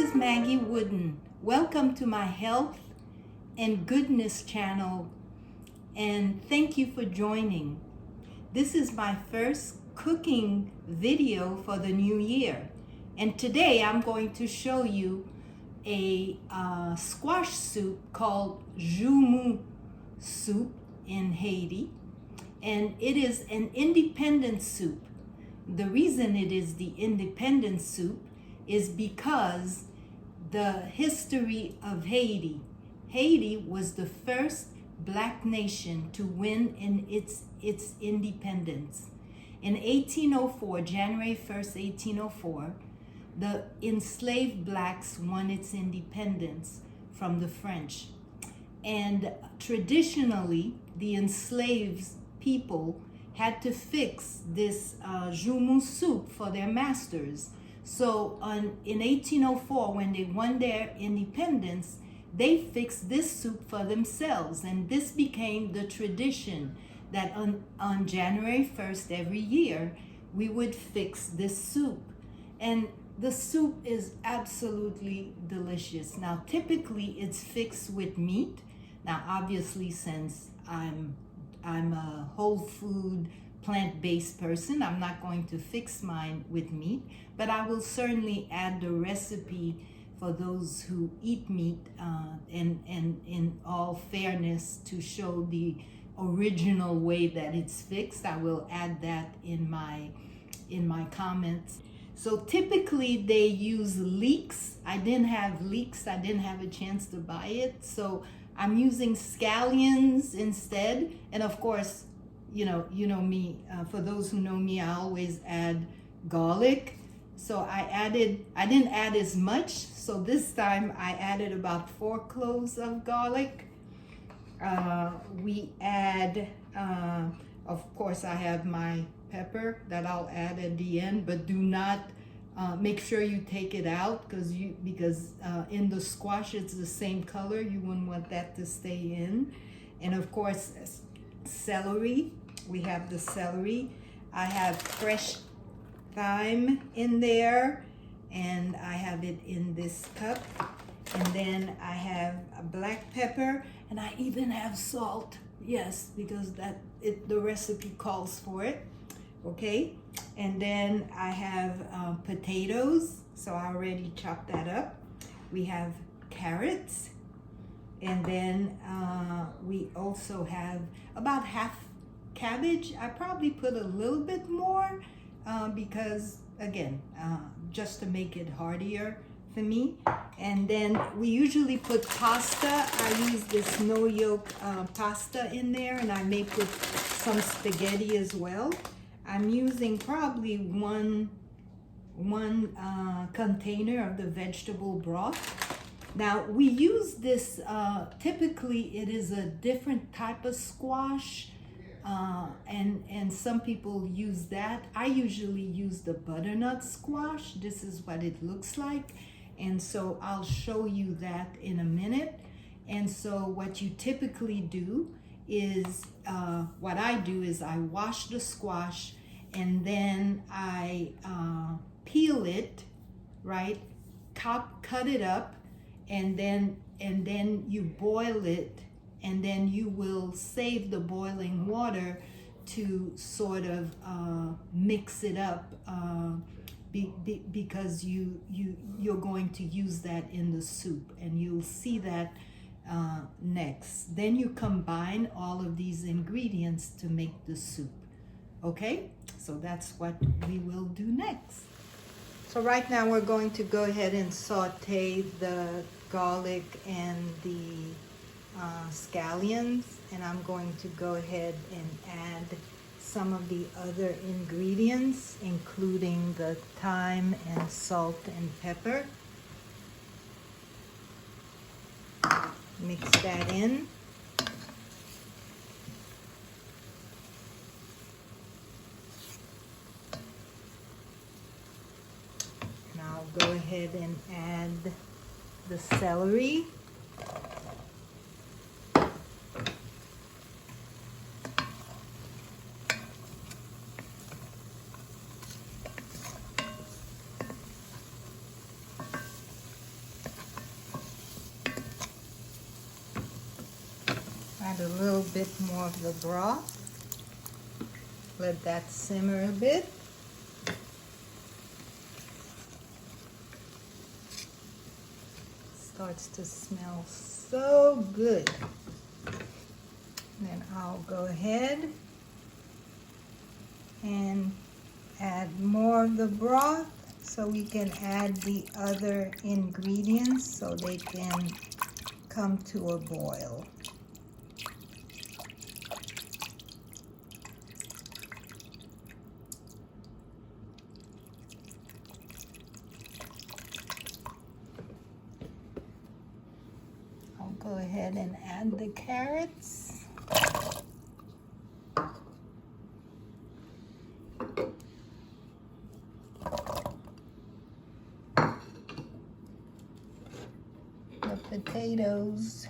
is Maggie Wooden. Welcome to my health and goodness channel, and thank you for joining. This is my first cooking video for the new year, and today I'm going to show you a squash soup called Joumou soup in Haiti, and it is an independent soup. The reason it is the independent soup is because the history of Haiti. Haiti was the first black nation to win in its independence. In 1804, January 1st, 1804, the enslaved blacks won its independence from the French. And traditionally, the enslaved people had to fix this Joumou soup for their masters. So in 1804, when they won their independence, they fixed this soup for themselves. And this became the tradition that on January 1st every year, we would fix this soup. And the soup is absolutely delicious. Now, typically it's fixed with meat. Now, obviously, since I'm a whole food, plant-based person, I'm not going to fix mine with meat, but I will certainly add the recipe for those who eat meat, and in all fairness, to show the original way that it's fixed. I will add that in my comments. So typically they use leeks. I didn't have leeks. I didn't have a chance to buy it, so I'm using scallions instead. And of course, you know me, for those who know me, I always add garlic. So I didn't add as much. So this time I added about 4 cloves of garlic. We add, of course, I have my pepper that I'll add at the end, but do not, make sure you take it out because in the squash it's the same color. You wouldn't want that to stay in. And of course, celery. We have the celery. I have fresh thyme in there, and I have it in this cup. And then I have a black pepper, and I even have salt. Yes, because the recipe calls for it. Okay, and then I have potatoes, so I already chopped that up. We have carrots, and then we also have about half cabbage. I probably put a little bit more because, again, just to make it heartier for me. And then we usually put pasta. I use this no-yolk pasta in there, and I may put some spaghetti as well. I'm using probably one container of the vegetable broth. Now we use this, typically it is a different type of squash, and some people use that. I usually use the butternut squash. This is what it looks like, and so I'll show you that in a minute. And so what you typically do is, what I do is I wash the squash, and then I peel it, right? Cut it up, and then you boil it, and then you will save the boiling water to sort of mix it up, because you're going to use that in the soup, and you'll see that next. Then you combine all of these ingredients to make the soup. Okay, so that's what we will do next. So right now we're going to go ahead and saute the garlic and the scallions, and I'm going to go ahead and add some of the other ingredients, including the thyme and salt and pepper. Mix that in. And I'll go ahead and add the celery. Add a little bit more of the broth. Let that simmer a bit. Starts to smell so good. Then I'll go ahead and add more of the broth so we can add the other ingredients so they can come to a boil. I'll go ahead and add the carrots. The potatoes.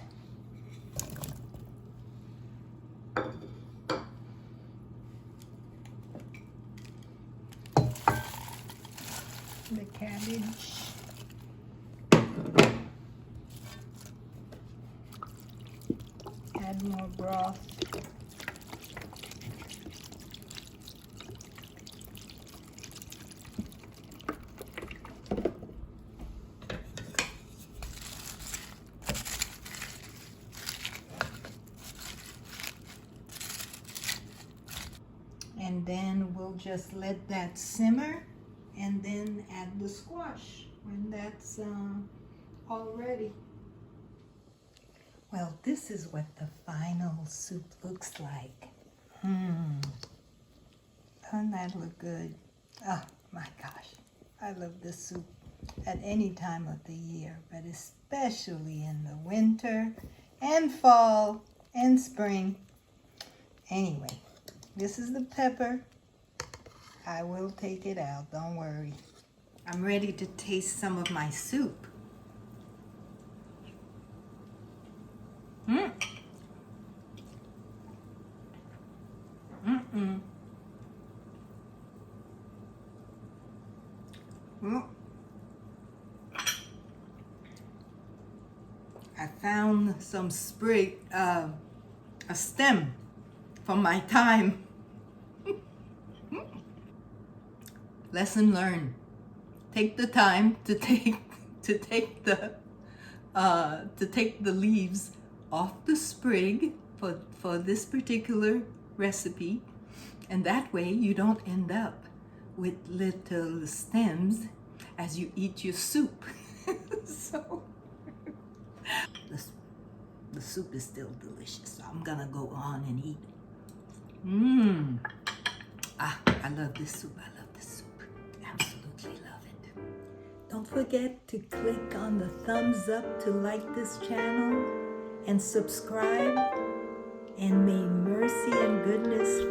The cabbage. Add more broth. And then we'll just let that simmer and then add the squash when that's all ready. Well, this is what the final soup looks like. Doesn't that look good? Oh my gosh, I love this soup at any time of the year, but especially in the winter and fall and spring. Anyway, this is the pepper. I will take it out, don't worry. I'm ready to taste some of my soup. I found some sprig, a stem from my thyme. Lesson learned. Take the time to take the leaves off the sprig for this particular recipe, and that way you don't end up with little stems as you eat your soup. So the soup is still delicious, so I'm gonna go on and eat. I love this soup. I love this soup. Absolutely love it. Don't forget to click on the thumbs up to like this channel and subscribe. And may mercy and goodness